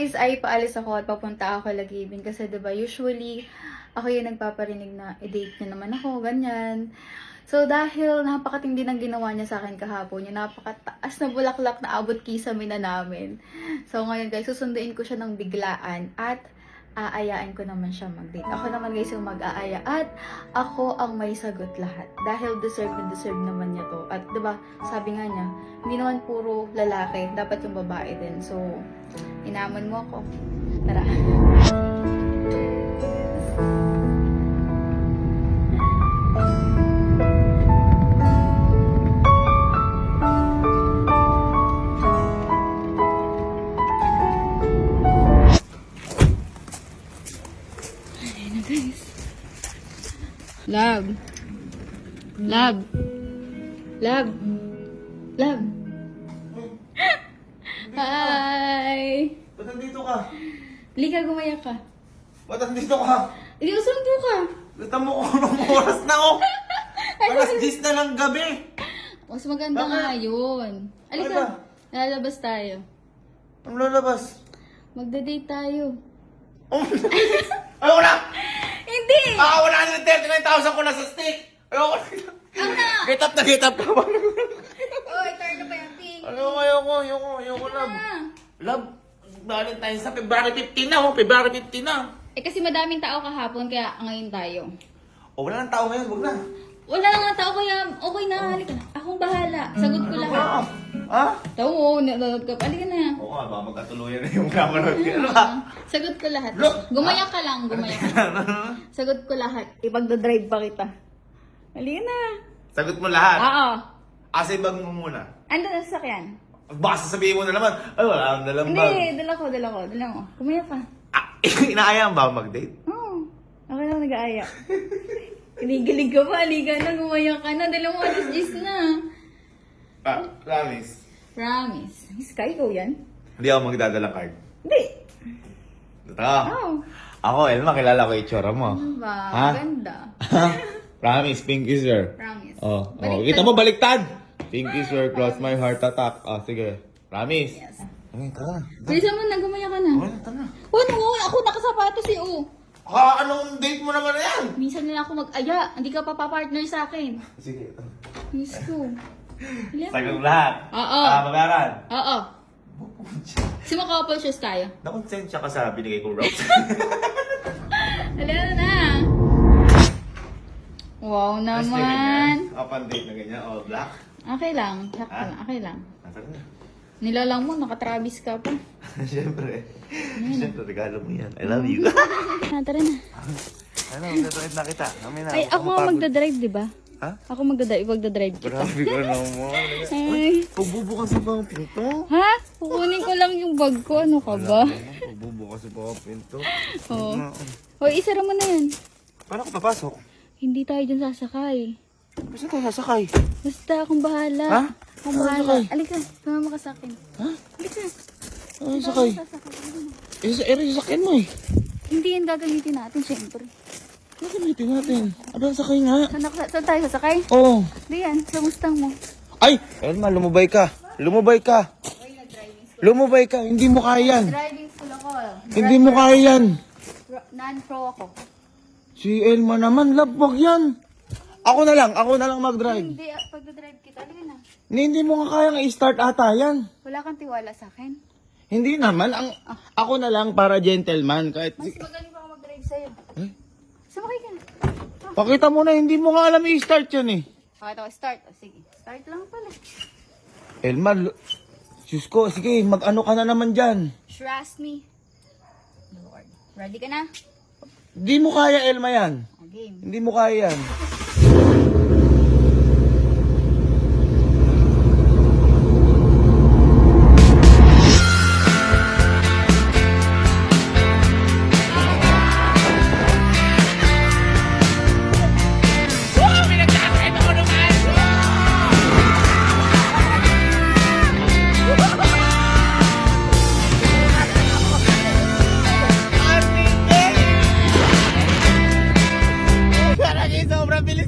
guys ay paalis ako at papunta ako Lagibin kasi 'di ba usually ako yung nagpaparinig na i-date niya naman ako, ganyan. So dahil napakatindi ng ginawa niya sa akin kahapon, yung napakataas na bulaklak na abot kisame na namin. So ngayon guys, susunduin ko siya ng biglaan at aayaan ko naman siya mag-date. Ako naman guys yung mag-aaya at ako ang may sagot lahat. Dahil deserve naman niya to. At 'di ba sabi nga niya, hindi naman puro lalaki, dapat yung babae din. So, inaman mo ako. Tara. Love. Love. Love. Love. Hi! Ba't nandito ka? Lika, gumaya ka. Ba't nandito ka? Hindi, usundo ka. Basta mo ko anong oras na ako. Alas 10 na ng gabi. Mas maganda Bakit? nga yun. Ano Alika, ba? lalabas tayo. Ang lalabas. Magda-date tayo. Ayoko na! Hindi! 139,000 ko na sa steak! Ayoko na! Get up na get up! Oy, turn na pa yung pink. Ayoko, love. Love, Valentine's na, February 15 na, February 15 na. Eh kasi madaming tao kahapon, kaya ngayon tayo. O, wala nang tao ngayon, wag na. Wala na nga tao, kaya okay na, halika na. Akong bahala. Sagot ko lahat. Ha? Tao mo, nanonood ka pa. Halika na. Oo nga, baka magkatuluyan na yung kapanood ka. Ano ba? Sagot ko lahat. Look! Gumaya ka lang, gumaya ka. Sagot ko lahat. Ipagdadrive pa kita. Halika na. Sagot mo lahat. Oo. Asa ibag mo muna. Ando na sa sakyan. Baka sasabihin mo na naman, ay wala akong dalang bag. Hindi, dala ko. Gumaya ka. Ah, inaayaan ba mag-date? Oo. Ako lang nag-aaya. Kinigilig ka pa, halika na, gumaya ka na. Dala mo, alas 10 na. Ah, promise. Promise. Sky, ikaw yan? Hindi ako magdadalang card. Hindi. Totoo. Oo. Ako, Elma, kilala ko itsura mo. Ano ba? Ha? Ganda. Promise, pinky swear. Promise. Oh, Baliktad. kita mo baliktad. Pinky swear, cross my heart attack. Oh, sige. Promise. Yes. Ay, tara. Bilisan mo na, gumaya ka na. Tara. Ano? Ako nakasapatos eh, oh. Ha, anong date mo naman na yan? Minsan na lang ako mag-aya. Hindi ka papapartner sa akin. Sige. Miss ko. Sagot lahat. Oo. Babayaran. Oo. Sima couple shoes tayo. Nakonsensya ka sa binigay kong rose. Halika na. Wow naman. Upon date na ganyan, all black. Okay lang. Sakto Ah? lang. Okay lang. Nasaan na? Nilalang mo, naka-Travis ka pa. Siyempre. Siyempre, regalo mo yan. I love you. Tara na. Ano, magdadrive na kita. Kami na. Ay, ako nga magdadrive, di ba? Ha? Ako magdadrive kita. Grabe ka naman. Ay. Pagbubukas sa bang pinto? Ha? Kukunin ko lang yung bag ko. Ano ka ba? Pagbubukas sa bang pinto? Oo. Hoy, isara mo na yan. Paano ako papasok? Hindi tayo dyan sasakay. Basta tayo sasakay. Basta akong bahala. Ha? Akong Ano bahala. sakay? Alika, sumama ka sa akin. Ha? Alika. Ano sakay? Sasakyan mo eh. Hindi yan gagamitin natin, syempre. Ano gamitin natin? Ano sakay nga? Saan tayo sasakay? Oo. Hindi yan, sa Mustang mo. Ay! Elma, lumubay ka. Lumubay ka. Lumubay ka. Hindi mo kaya yan. Driving school ako. Hindi mo kaya yan. Non-pro ako. Si Elma naman, labwag yan. Ako na lang mag-drive. Hindi, pagdadrive kita, alika na. Hindi mo nga kayang i-start ata yan. Wala kang tiwala sa akin. Hindi naman, ako na lang para gentleman. Kahit, Mas magaling pa ako mag-drive sa'yo. Eh? Sumakay ka na. Pakita mo na, hindi mo nga alam i-start yan eh. Pakita ko, start. O, sige. Start lang pala. Elma, Diyos ko, sige, mag-ano ka na naman dyan. Trust me. Lord. Ready ka na? Hindi mo kaya, Elma, yan. O, game. Hindi mo kaya yan. Sobrang bilis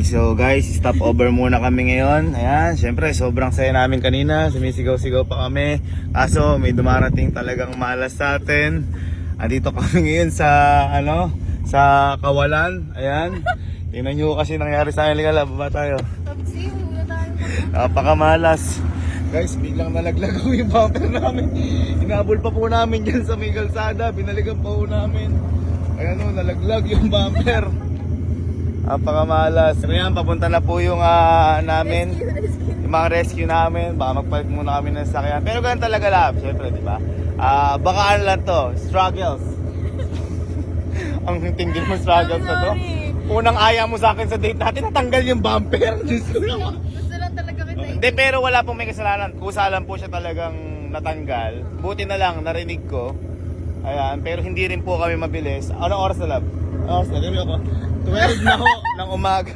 so guys, stop over muna kami ngayon. Ayan, syempre sobrang saya namin kanina. Sumisigaw-sigaw pa kami. Kaso may dumarating talagang malas sa atin. Andito kami ngayon sa sa Kawalan. Ayan. Tingnan nyo kasi nangyari sa akin. Ligala, baba tayo. Napakamalas. Guys, biglang nalaglag yung bumper namin. Inabol pa po namin dyan sa may kalsada. Binaligan pa po namin. Ayan o, nalaglag yung bumper. Napakamalas. So yan, papunta na po yung namin. Yung mga rescue namin. Baka magpalit muna kami ng sakyan. Pero ganun talaga lab, syempre, di ba? Baka ano lang to, struggles. Ang tingin mo struggles na to. Unang aya mo sa akin sa date natin, natanggal yung bumper. Gusto lang talaga kita. Hindi, pero wala pong may kasalanan. Kusa lang po siya talagang natanggal. Buti na lang, narinig ko. Ayan, pero hindi rin po kami mabilis. Anong oras na lab? Anong oras na? Gabi ako. 12 na ho ng umaga.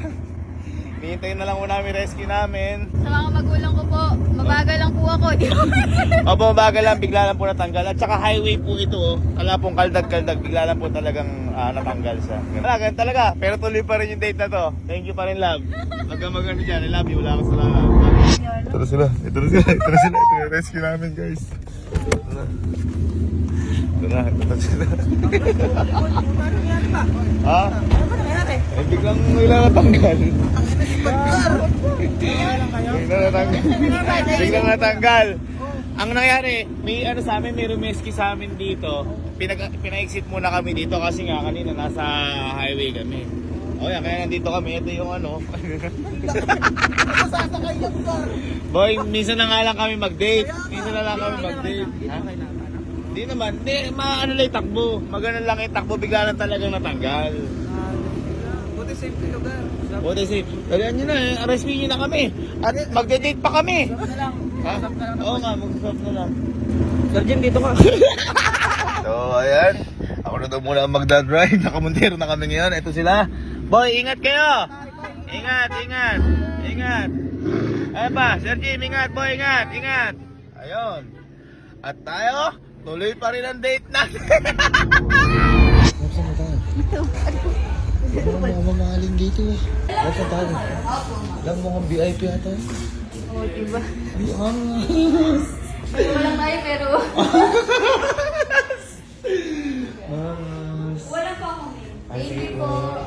Hihintayin na lang po namin rescue namin. Sa mga magulang ko po, mabagal lang po ako. Opo, mabagal lang, bigla lang po natanggal. At saka highway po ito, wala pong kaldag-kaldag, bigla lang po talagang natanggal siya. Wala, ganun talaga. Pero tuloy pa rin yung date na to. Thank you pa rin, love. Magkamagano dyan, I love you, wala akong salamat. Ito na sila, ito na sila. Ito yung rescue namin, guys. Ito na sila. Ha? Eh, biglang biglang natanggal. Biglang natanggal. Ang nangyari, may sa amin, may rumeski sa amin dito. Pina-exit muna kami dito kasi nga kanina nasa highway kami. O yan, kaya nandito kami. Ito yung Boy, minsan na nga lang kami mag-date. Minsan na lang kami mag-date. Ha? Hindi naman. Hindi, maano lang yung takbo. Magana lang yung takbo, bigla lang talagang natanggal. Buti safe yung lugar. Buti safe. Kalian nyo na eh. Rescue nyo na kami. At magde-date pa kami. Ha? Oo nga, mag-swap na lang. Sergeant, dito ka. So, ayan. Ako na daw muna ang magdadrive. Nakamuntero na kami ngayon. Ito sila. Boy, ingat kayo. Ingat, ingat. Ingat. Ayan pa, Sir Jim, ingat boy, ingat, ingat. Ayun. At tayo, tuloy pa rin ang date natin. Saan na tayo? Ito. Mamahaling dito eh. Saan tayo? Alam mo ang VIP ata. Oo, diba? Angas. Walang tayo pero... Angas. Wala pa akong mail. Ay, Thank sige you po. po.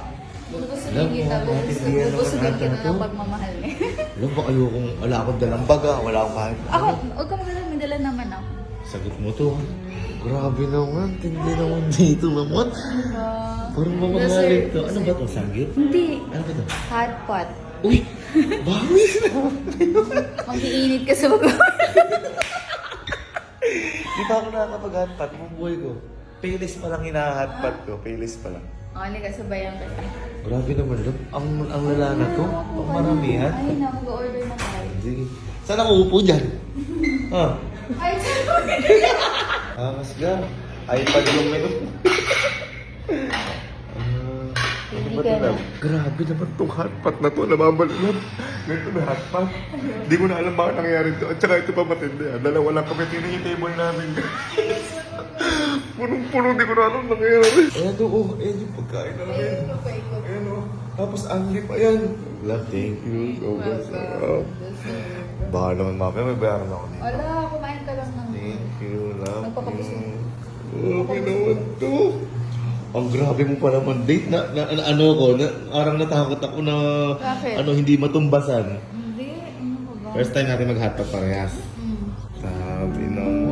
Bubusugin Alam mo, kita, natindihan naman bubusugin natin kita ito. ng pagmamahal eh. Alam ba ayokong wala akong dalang baga, wala akong kahit Ako, huwag ka magdala, may dala naman ako. Sagot mo to. Grabe naman, tindi naman dito naman. Diba? Parang mamahaling to. Ano ba to? Sanggit? Hindi. Ano ba to? Hot pot. Uy! Bawis naman. Mag-iinit ka sa mga... Di ba ako nakakapag-hotpot? Bubuhay ko. Paylist pa lang hina-hotpot ko. Paylist pa lang. Oli ka, sabayan kita. Grabe naman lang. Ang lala na to. Ang maramihan. Ay na, mag-order na tayo. Sige. Saan ako upo dyan? Ha? Ay, sorry. Angas ka. iPad yung menu. Ano ba ito, love? Grabe naman itong hotpot na to. Namamalulab. Ganito na hotpot. Hindi ko na alam bakit nangyari ito. At saka ito pa matindi. Dalawa lang kami. Tingnan yung table namin. Punong-puno. Hindi ko na alam nangyari. Ayan o. Ayan yung pagkain namin. Ayan o. Tapos angli pa yan. Love, thank you. So much. Baka naman mamaya may bayaran ako dito. Wala, kumain ka lang ng... Thank you, love Nagpapabusog. you. Okay naman to. Ang grabe mo pa naman date na ano ko, parang natakot ako na Bakit? hindi matumbasan. Hindi, ano ba ba? First time natin mag-hotpot parehas. Sabi na mo.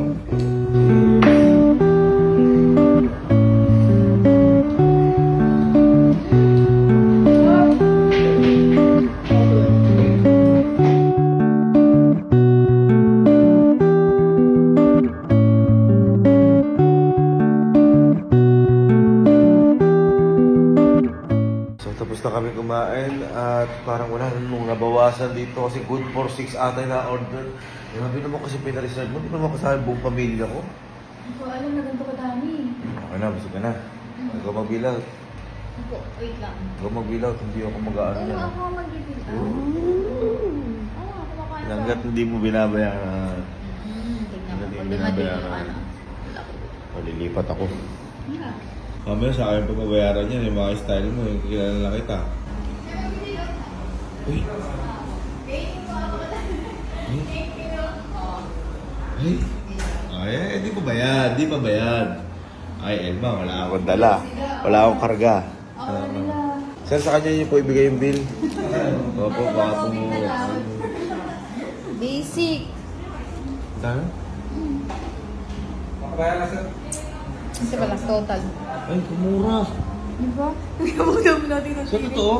Kami kumain at parang wala nung nabawasan dito kasi good for 6 ata na order. Grabe naman kasi pinareserve mo, hindi naman kasama buong pamilya ko. Hindi ko alam na ganito kadami. Okay na, busog ka na. Ikaw magbilaw. Ako, wait lang. Ikaw magbilaw, hindi ako mag-aano Ano na. ako mag-ibig? Kumakain Hanggat hindi mo binabayaran. Tignan mo, Hindi pag dumating yung binabayaran. ano. Wala ko. Malilipat ako. Wala. Mamaya sa akin pa mabayaran yan, yung mga style mo, yung kilala lang kita. Uy. Ay, di pa bayad, di pa bayad. Ay, Elma, wala akong dala. Wala akong karga. Sir, sa kanya niyo po ibigay yung bill. Opo, baka po mo. Basic. Dami? Makabayan na, sir. Kasi pala total. Ay, kumura. Diba? Nagkabutan mo natin ang Sir, totoo?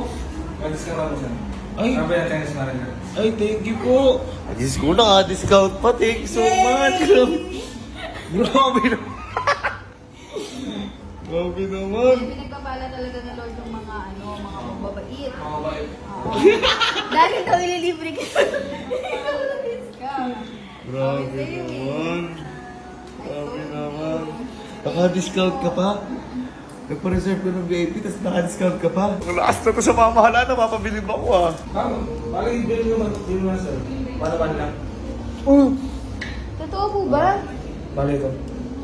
Alis ka lang, sir. Ay. Makabayan Chinese manager. Ay, thank you po. Diyos ko, naka-discount pa. Thank you so much. Grabe naman. Grabe naman. Pinagpapala talaga ni Lord yung mga mga mababait. Makabayan. Dahil daw ililibre ka. Discount. Grabe naman. Grabe naman. Naka-discount ka pa? Nagpa-reserve ko ng VIP, tapos naka-discount ka pa? Ang lakas na to sa mamahala na, mapabilib ako ah. Ma'am, bali bill nyo na, sir. One lang. Oh, Totoo po ba? Bali ito.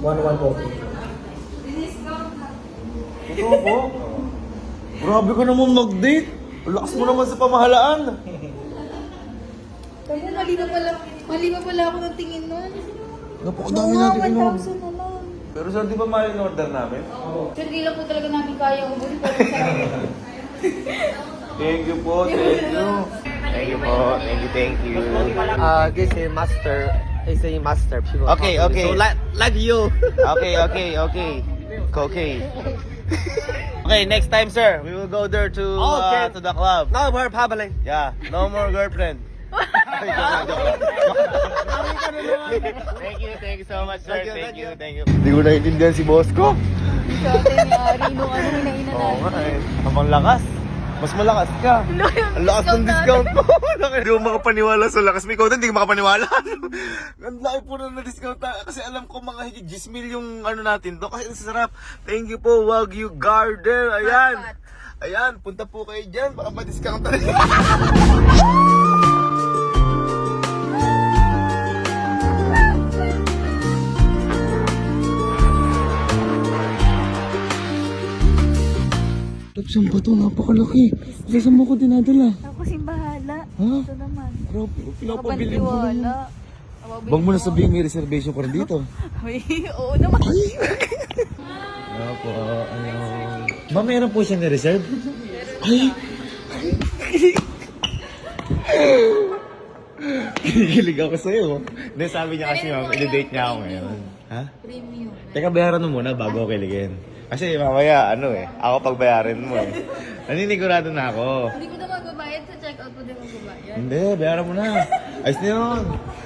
1 po. totoo po? Grabe ka naman mag-date. Ang lakas mo naman sa pamahalaan. Kaya mali pa pala ako ng tingin nun. Napakadami natin kinuha. 1,000 na lang. Pero sir, di ba mahal yung order namin? Sir, di lang po talaga namin kaya ubusin pero Thank you po, thank you. Thank you po, thank you. This is master. People Okay, talk to me. okay. So like you. Okay. Okay. Okay, next time, sir, we will go there to Okay. to the club. No more public. Yeah, no more girlfriend. Thank you so much, sir. Thank you. Hindi ko naiintindihan si boss ko. Sabi ni Ari, nung hinaina Oo natin. nga eh. Amang lakas. Mas malakas ka. Ang lakas ng discount mo. Hindi ko makapaniwala sa lakas. May ikaw hindi ko makapaniwala. Ang laki po na discount na. Kasi alam ko mga higit 10 mil yung natin doon. Kasi ang sarap. Thank you po, Wagyu Garden. Ayan. Ayan, punta po kayo dyan. Baka ma-discount na rin. Saan ba ito? Napakalaki. Saan mo ko dinadala? Ako si bahala. Ha? Ito naman. Grabe, pinapabili mo Wala. na. Bang mo na sabihin may reservation ka rin dito. Oo naman. Opo, ano. Ma'am, meron po siya na-reserve? Ay! Kinikilig ako sa'yo. Hindi, sabi niya kasi ma'am, i-date niya ako ngayon. Ha? Premium. Teka, bayaran mo muna bago ako kiligin. Kasi mamaya, ako pagbayarin mo eh. Naninigurado na ako. Hindi ko na magbabayad sa check-out ko din magbabayad. Hindi, bayaran mo na. Ayos na yun.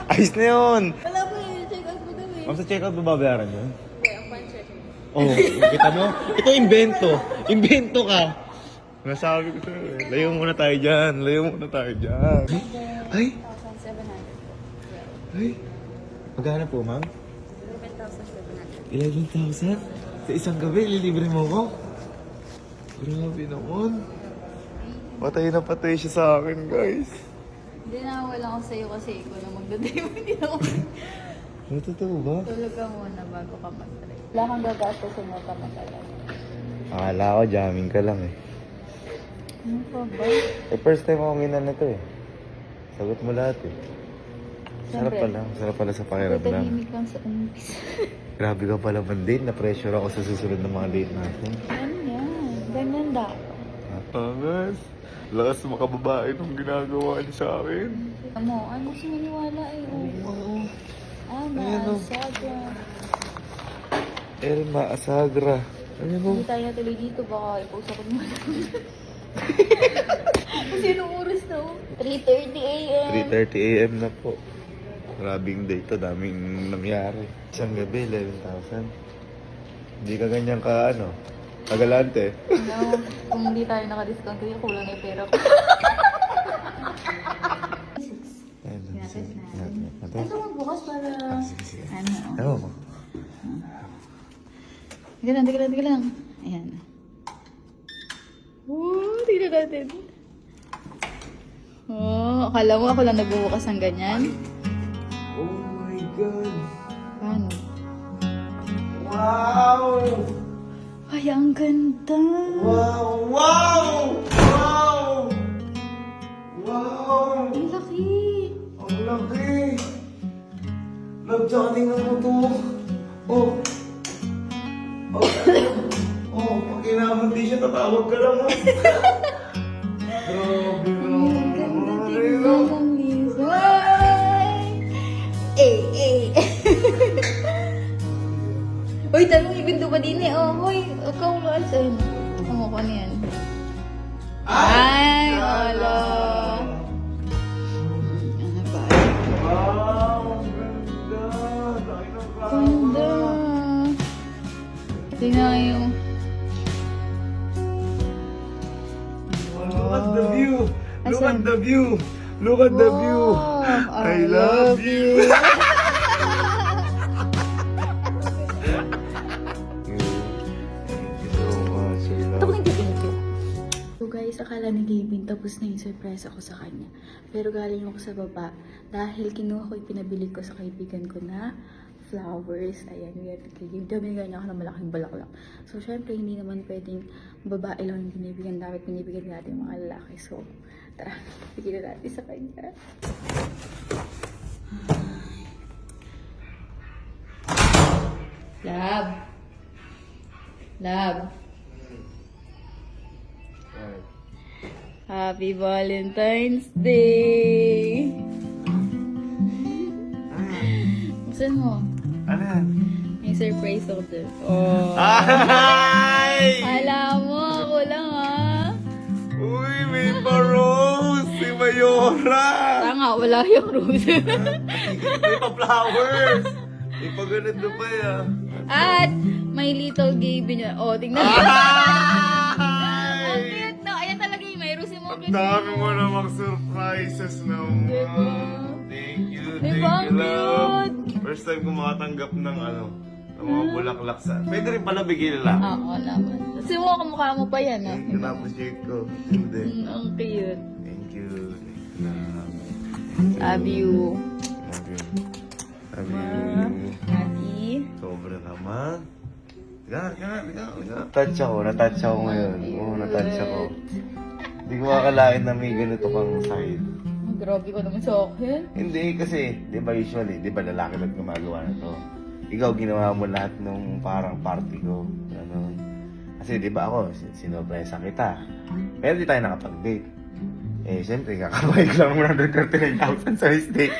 Ayos na yun. Wala po yung check-out ko din eh. Ma'am, sa check-out ba babayaran yun? Okay, ang pan-check. Oh, kita mo? Ito invento. Invento ka. Nasabi ko sa'yo eh. Layo muna tayo dyan. Layo muna tayo dyan. Ay! 1,700. Ay! Magkano po, ma'am? 11,700. 11,000? Sa isang gabi, lilibre mo ko? Grabe naman. Patay na patay siya sa akin, guys. Hindi na wala ako sa'yo kasi ikaw na magdadrive. Hindi na ako. Ano totoo ba? Tulog ka muna bago ka mag-drive. Wala kang gagastosin mo ka mag-drive. Akala ko, jamming ka lang eh. Ano pa ba? First time ako minan na to eh. Sagot mo lahat eh. Sarap Siyempre. pala sa pakiramdam. Tahimik lang sa umpis. Grabe ka pala man-date. Na-pressure ako sa susunod na mga date natin. Ganyan. Ganyan dapat. Angas. Lakas makababae nung ginagawa niya sa akin. Ano si maniwala eh. Oo. Ana, Saga. Elma Asagra. Ano mo? Hindi tayo natuloy dito. Baka i-post ako mo. Kasi anong oras na oh? 3:30 a.m. 3:30 a.m. na po. Grabing day to, daming nangyari. Isang gabi, 11,000. Hindi ka ganyan ka, kagalante. No, kung hindi tayo naka-discount kasi kulang na yung pera ko. Ito magbukas para... Ano mo? Tiga lang. Ayan. Tignan natin. Akala mo ako lang nagbubukas ng ganyan? Oh my God! Paano? Wow! Ay, ang ganda! Wow! Wow! Wow! Wow! Ang laki. Ang laki! Love, tsaka tingnan mo to. Oh! Oh! Oh, pag kinamon di siya, tatawag ka lang, oh. Grabe naman. Ganda tignan ng Lizay. Uy, talong ibinto pa din eh. Oh, hoy, ikaw nga sa'yo. Oo, ano yan? Ay, wala. Ano ba? Wow! Ang ganda! Dahil ng Ganda. Tingnan yung... Look at the view! Look Asan? at the view! Look at the view! Wow, I love you! Thank you so much. I Ito love ko hindi pinagkit. So guys, akala ni Gavin tapos na yung surprise ako sa kanya. Pero galing ako sa baba dahil kinuha ko yung pinabili ko sa kaibigan ko na flowers. Ayan, we have to give. Binigyan niya ako ng malaking bulaklak. So syempre, hindi naman pwedeng babae lang yung binibigyan. Dapat binibigyan natin yung mga lalaki. So, tara, bigyan natin sa kanya. Love. Love. Happy Valentine's Day! Buksan mo. Ano yan? May surprise ako dun. Oh. Ay! Alam mo, ako lang ah. Uy, may pa-rose! Si Mayora! Tanga, wala yung rose. May pa-flowers! May pa-ganito pa yan. At may little Gavin yun. Oh, tingnan mo. Ang Ay! cute, no? Ayan talaga yung may rose mo. Ang dami mo namang surprises naman. Diba? Thank you, Diba, thank ang you, love. cute? First time ko makatanggap ng ng mga bulaklak sa... Pwede rin pala bigyan nila. Oo naman. Kasi mo, kamukha mo pa yan, ah. Thank you, na-appreciate ko. Hindi. Ang cute. Thank you. Thank you, love. Love you. Love you. Love you. Happy. Sobra naman. Liga. Natouch ako ngayon. Oo, natouch ako. Hindi ko akalain na may ganito kang side. Grabe ko naman sa akin. Hindi kasi, di ba usually, di ba lalaki lang gumagawa na to? Ikaw ginawa mo lahat nung parang party ko. Ganun. Kasi di ba ako, sinopresa kita. Pero di tayo nakapag-date. Eh, siyempre, kakabayad lang 139,000 sa mistake.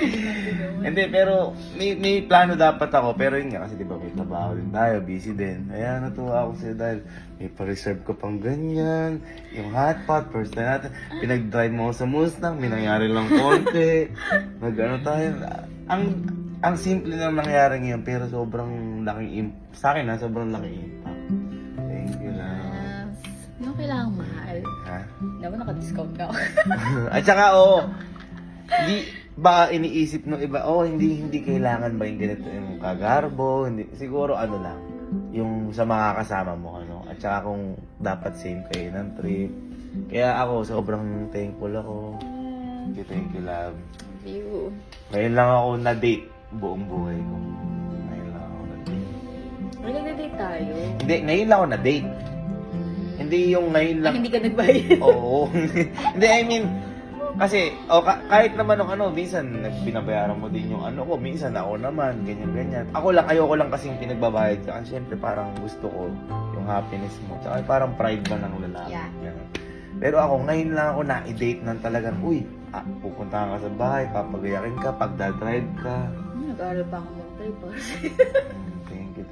Hindi, pero may plano dapat ako. Pero yun nga, kasi di ba may trabaho din tayo, busy din. Kaya natuwa ako sa'yo dahil may pa-reserve ko pang ganyan. Yung hotpot, first time natin. Pinag-drive mo ako sa Mustang, may nangyari lang konti. Nag-ano tayo. Ang simple lang nangyari ngayon, pero sobrang laking sa akin sobrang laking impact. Thank you lang. Ano kailangan mahal? Ha? Naman naka-discount na ako. At saka, hindi ba iniisip ng iba, hindi kailangan ba yung ganito yung kagarbo, hindi, siguro ano lang, yung sa mga kasama mo, ano, at saka kung dapat same kayo ng trip. Kaya ako, sobrang thankful ako. Thank you, love. You. Ngayon lang ako na-date buong buhay ko. Ngayon lang ako na-date. May nag-date tayo. Hindi, ngayon lang ako na-date. Hindi yung ngayon lang. Hindi ka nagbayad. Oo. Hindi, I mean, kasi, kahit naman ng minsan, binabayaran mo din yung ko, minsan ako naman, ganyan-ganyan. Ayoko lang kasing pinagbabayad ka. Kasi syempre, parang gusto ko yung happiness mo. Tsaka parang pride ba ng lalaki. Yeah. Ganun. Pero ako, ngayon lang ako na-date ng talagang, pupunta ka sa bahay, papagayakin ka, pagdadrive ka. Nag-aaral pa ako mag-drive. Thank you.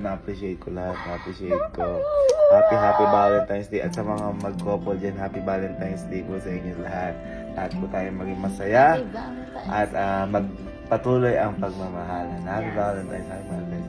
Na-appreciate ko lahat. Na-appreciate ko. Happy Valentine's Day. At sa mga mag-couple dyan, Happy Valentine's Day po sa inyo lahat. Lahat po tayo maging masaya. At magpatuloy ang pagmamahalan. Happy Valentine's Day.